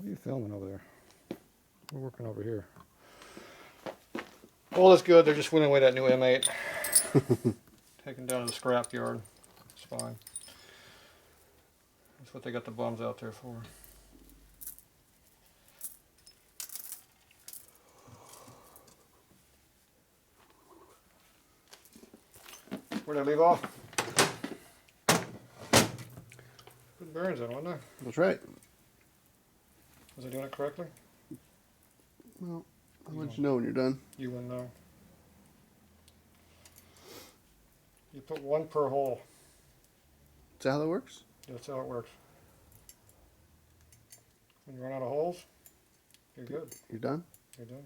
What are you filming over there? We're working over here. All is good. They're just winning away that new M8. Taken down to the scrap yard. It's fine. That's what they got the bums out there for. Where'd I leave off? Put bearings in, wasn't I? That's right. Was I doing it correctly? Well, I'll let you know when you're done. You wouldn't know. You put one per hole. Is that how that works? That's how it works. When you run out of holes, you're good. You're done? You're done.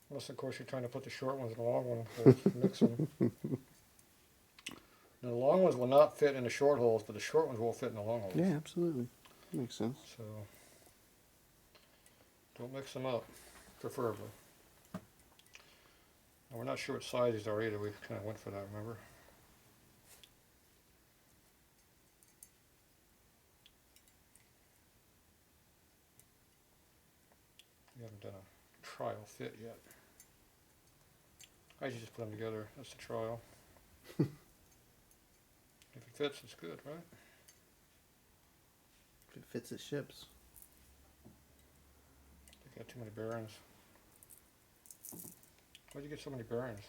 Unless, of course, you're trying to put the short ones in the long ones, mix them. Now, the long ones will not fit in the short holes, but the short ones will fit in the long holes. Yeah, absolutely. Makes sense. So, don't mix them up, preferably. Now, we're not sure what size these are either. We kind of went for that, remember? We haven't done a trial fit yet. I usually just put them together. That's the trial. If it fits, it's good, right? If it fits, it ships. They got too many bearings. Why'd you get so many bearings?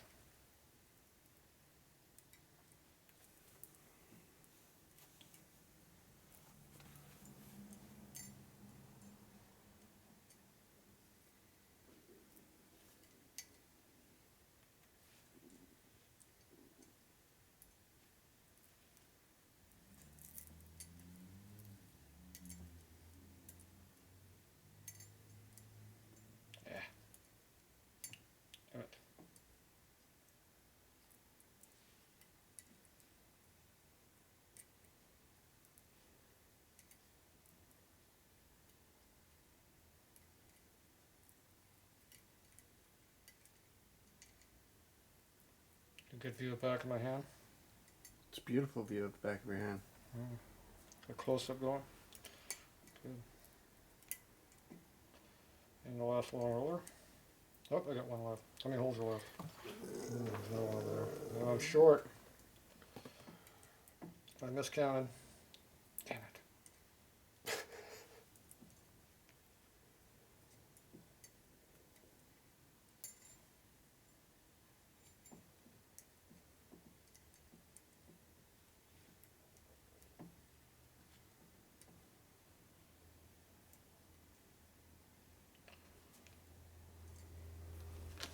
Damn it. A good view of the back of my hand. It's a beautiful view of the back of your hand. A close-up going. Good. And the last long roller. Oh, I got one left. How many holes are left? Ooh, there's no one over there. No, I'm short. I miscounted. Damn it.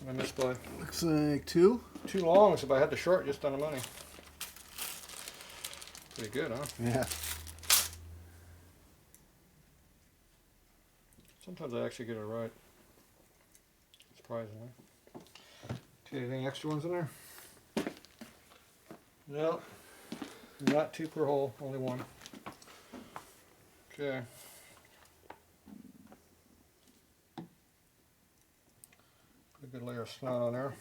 I missed by Looks like two. 2 longs. If I had the short, just on the money. Pretty good, huh? Yeah. Sometimes I actually get it right. Surprisingly. Okay, any extra ones in there? No. Not 2 per hole, only 1. Okay. Put a good layer of snot on there.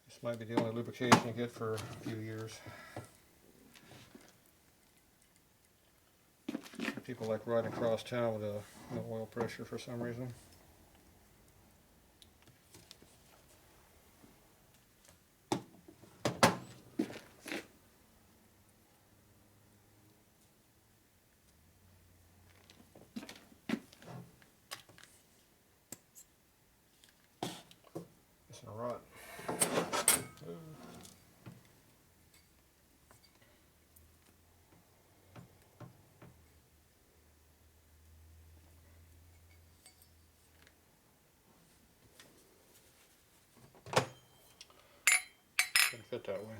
This might be the only lubrication you get for a few years. People like riding across town with no oil pressure for some reason. It's a rot. Doesn't fit that way.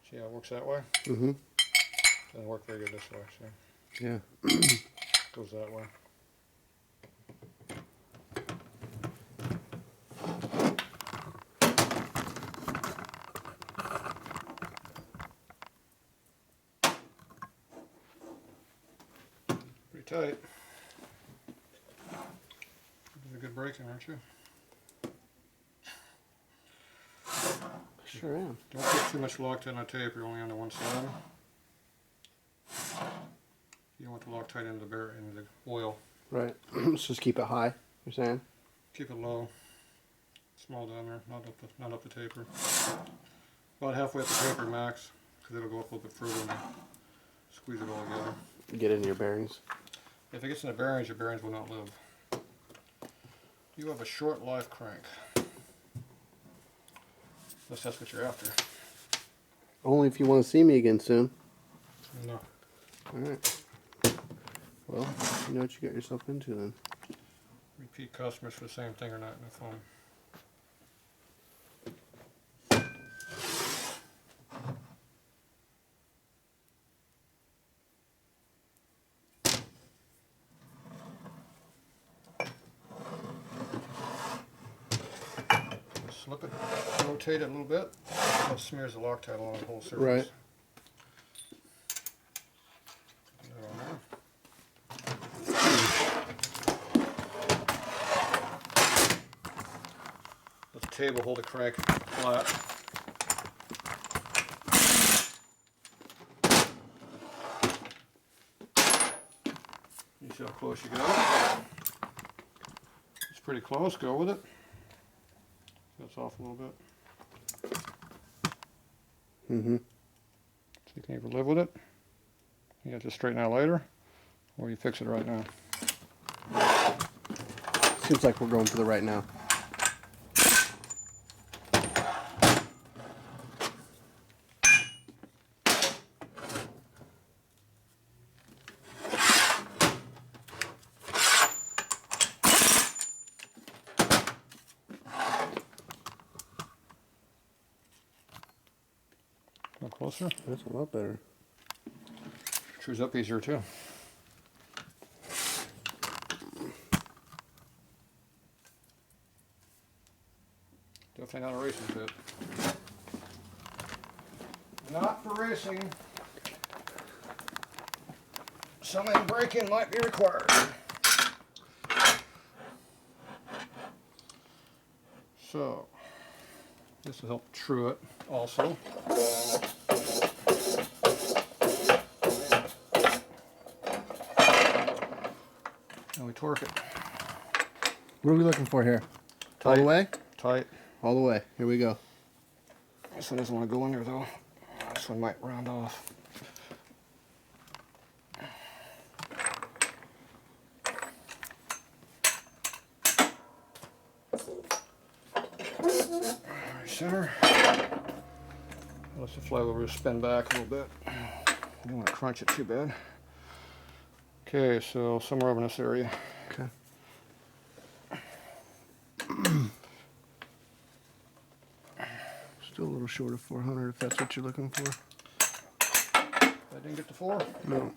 See how it works that way? Mm-hmm. Doesn't work very good this way, see? Yeah. Goes that way. Pretty tight. You're a good braking, aren't you? Sure am. Don't put too much Loctite on tape, you're only on the one side. You don't want the Loctite into the oil. Right. Let's just keep it high, you're saying? Keep it low. Small down there, not up the taper. About halfway up the taper max, because it'll go up a little bit further and squeeze it all together. Get into your bearings. If it gets in the bearings, your bearings will not live. You have a short life crank. Unless that's what you're after. Only if you want to see me again soon. No. Alright. Well, you know what you got yourself into then. Repeat customers for the same thing or not in the phone. Slip it, rotate it a little bit. That smears the Loctite along the whole surface. Right. Let the table hold the crank flat. You see how close you go? It's pretty close, go with it. That's off a little bit. Mm-hmm. So you can either live with it, you have to straighten out later, or you fix it right now. Seems like we're going for the right now. A little closer. That's a lot better. Screws up easier too. Definitely not a racing bit. Not for racing. Some braking might be required. So, this will help true it also. And we torque it. What are we looking for here? Tight. All the way? Tight. All the way. Here we go. This one doesn't want to go in there though. This one might round off. Center. Let the flywheel spin back a little bit. You don't want to crunch it too bad. Okay, so somewhere over in this area. Okay. Still a little short of 400 if that's what you're looking for. I didn't get the 4. No.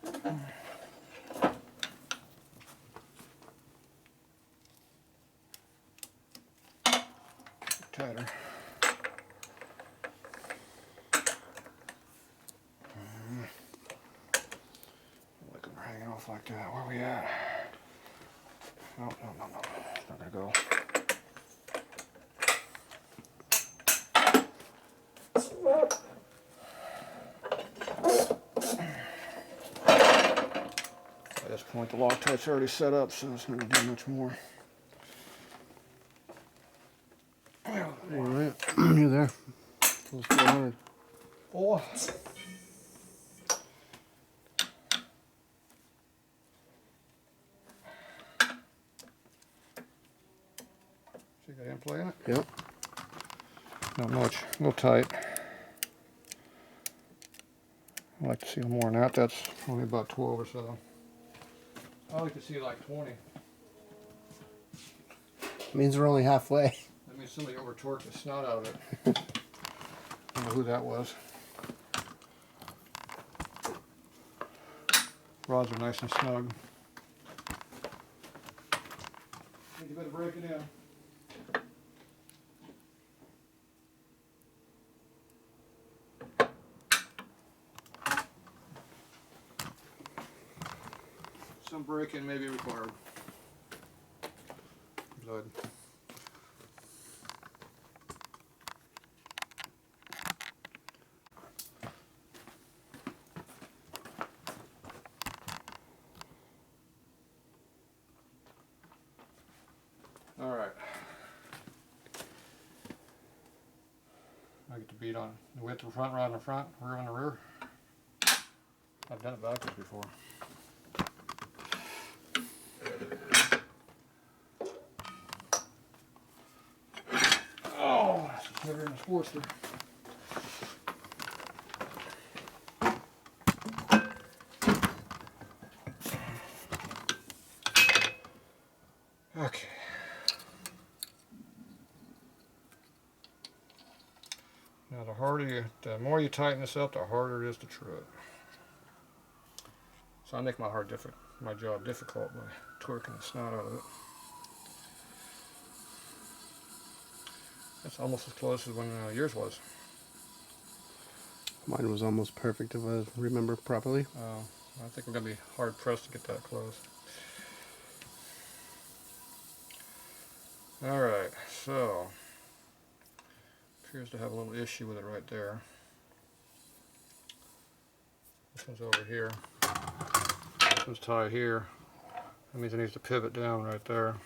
Tighter. Look, we're hanging off like that. Where are we at? No. It's not gonna go. At this point, the Loctite's already set up, so it's not gonna do much more. All right. You're there. Close to 400. Oh. See, got end play in it? Yep. Not much, a little tight. I'd like to see more than that. That's only about 12 or so. I like to see like 20. Means we're only halfway. That means somebody over torqued the snot out of it. I don't know who that was. Rods are nice and snug. Think you better break it in. Some break-in may be required. Good. the bead on the width of the front rod in the front, rear in the rear. I've done it backwards before. Oh, that's better than a Sportster. Okay. Now the more you tighten this up, the harder it is to trip. So I make my job difficult by twerking the snot out of it. That's almost as close as when yours was. Mine was almost perfect if I remember properly. I think we're going to be hard pressed to get that close. Alright, so appears to have a little issue with it right there. This one's over here. This one's tied here. That means it needs to pivot down right there.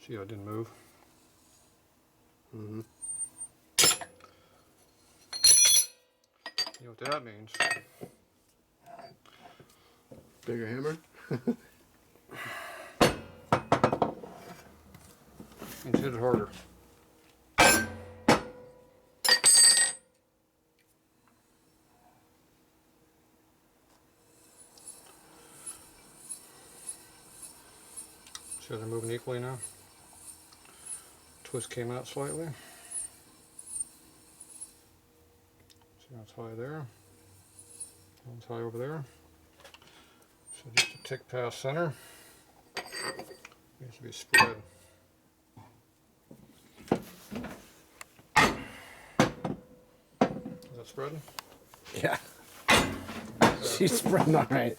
See how it didn't move? Mm-hmm. You know what that means? Bigger hammer? Means hit it harder. See how they're moving equally now? Twist came out slightly. See how it's high there? One's high over there. So just a tick past center. Needs to be spread. Is that spreading? Yeah. She's spreading all right.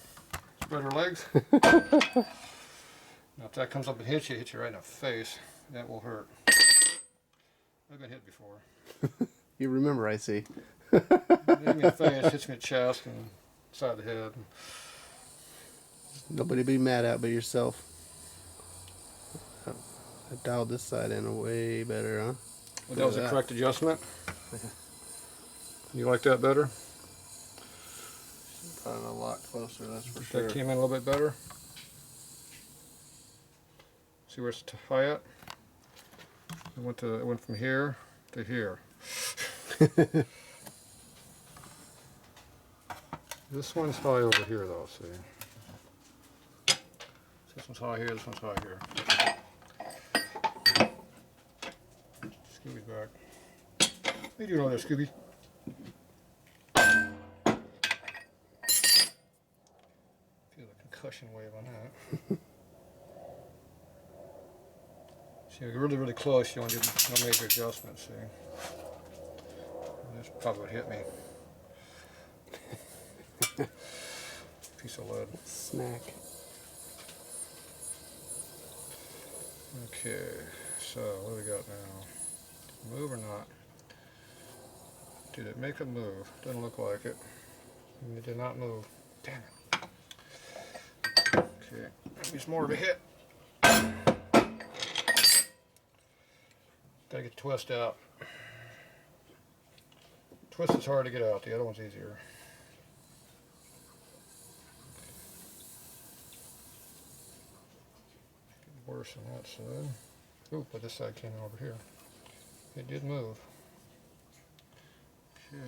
Spread her legs. Now if that comes up and hits you right in the face. That will hurt. I've been hit before. You remember, I see. It hit me in the face, hits me in the chest and side of the head. Nobody be mad at but yourself. I dialed this side in way better, huh? Well, that was the correct adjustment. You like that better? Got it a lot closer, that's for sure. That came in a little bit better. See where it's high at? It went from here to here. This one's high over here though, see? This one's high here, this one's high here. Scooby's back. What are you doing over there, Scooby? Feel a concussion wave on that. See, you're really, really close. You want to do no major adjustments, see? This probably would hit me. Piece of lead. Snack. Okay, so what do we got now? Move or not? Did it make a move? Doesn't look like it. It did not move. Damn it. Okay, maybe more of a hit. Gotta get the twist out. Twist is hard to get out, the other one's easier. Getting worse on that side. Ooh, but this side came in over here. It did move. Okay.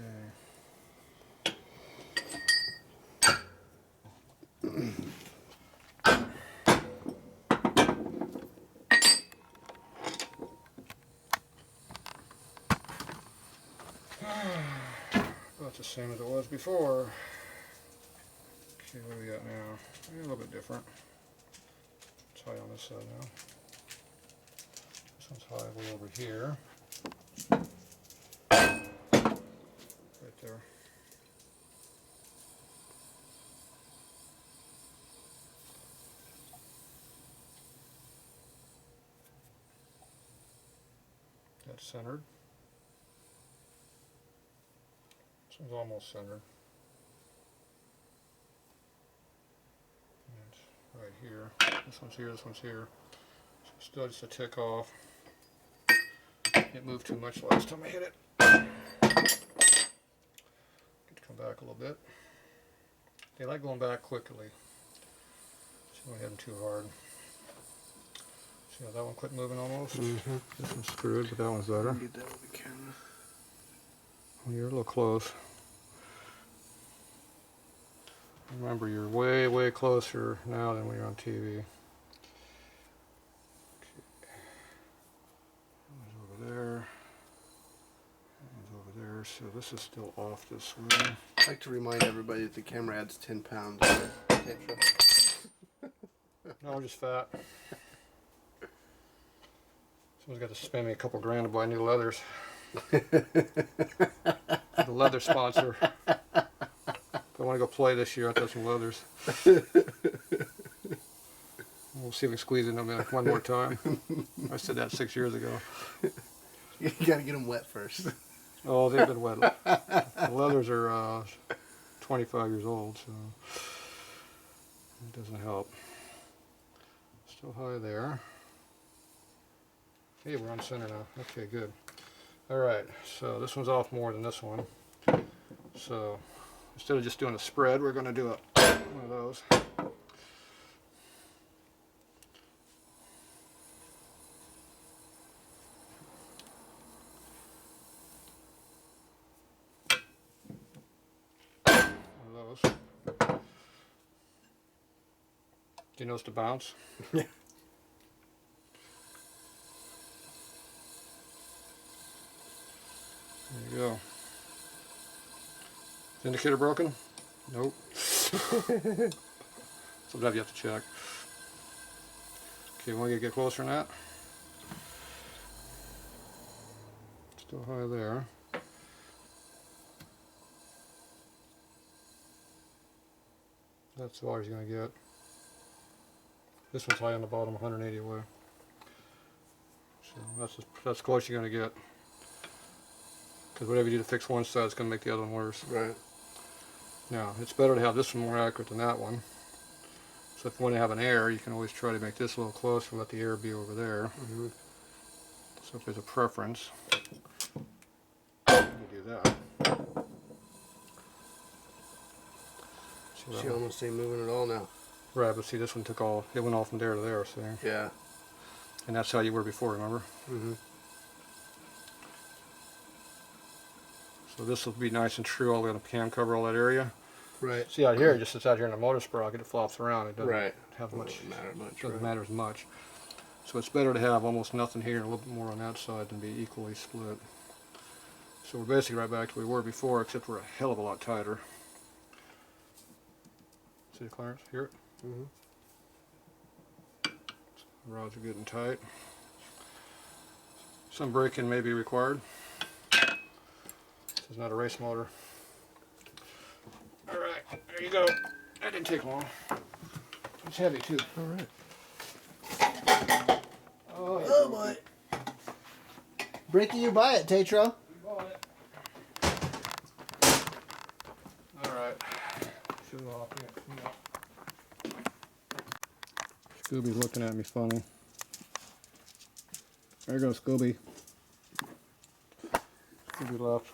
About the same as it was before. Okay, what do we got now? A little bit different. It's high on this side now. This one's high way over here. Right there. That's centered. This one's almost centered. And it's right here. This one's here, this one's here. So still just a tick off. It moved too much last time I hit it. Get to come back a little bit. They like going back quickly. So don't hit them too hard. See how that one quit moving almost? Mm-hmm. This one's screwed, but that one's better. Get that with the camera. Well, you're a little close. Remember, you're way, way closer now than when you're on TV. Over there. Over there. So this is still off this way. I'd like to remind everybody that the camera adds 10 pounds. Tatro. No, I'm just fat. Someone's got to spend me a couple grand to buy new leathers. The leather sponsor. If I want to go play this year, I'll have some leathers. We'll see if we can squeeze in them one more time. I said that 6 years ago. You gotta get them wet first. Oh, they've been wet. The leathers are 25 years old, so it doesn't help. Still high there. Hey, we're on center now. Okay, good. Alright, so this one's off more than this one. So instead of just doing a spread, we're going to do one of those. One of those. Do you notice the bounce? Yeah. There you go. Is the indicator broken? Nope. Sometimes you have to check. Okay, want to get closer than that? Still high there. That's as far as you're going to get. This one's high on the bottom, 180 away. So that's as close as you're going to get. Because whatever you do to fix one side is going to make the other one worse. Right. Now, it's better to have this one more accurate than that one. So if you want to have an error, you can always try to make this a little closer and let the error be over there. Mm-hmm. So if there's a preference, you do that. See that She one? almost ain't moving at all now. Right, but see, this one took all, it went all from there to there, see? Yeah. And that's how you were before, remember? Mm-hmm. So this will be nice and true all the way on the cam cover, all that area. Right. See out here, it just sits out here in the motor sprocket, it flops around, it doesn't Right. have much, Doesn't matter much. doesn't Right. matter as much. So it's better to have almost nothing here and a little bit more on that side than be equally split. So we're basically right back to where we were before, except we're a hell of a lot tighter. See the clearance? Hear it? Mm-hmm. The rods are getting tight. Some braking may be required. This is not a race motor. Alright, there you go. That didn't take long. It's heavy too. All right. Oh, boy. Breaking you buy it, Tatro. Alright. Shoot off here. Scooby's looking at me funny. There goes Scooby. Scooby left.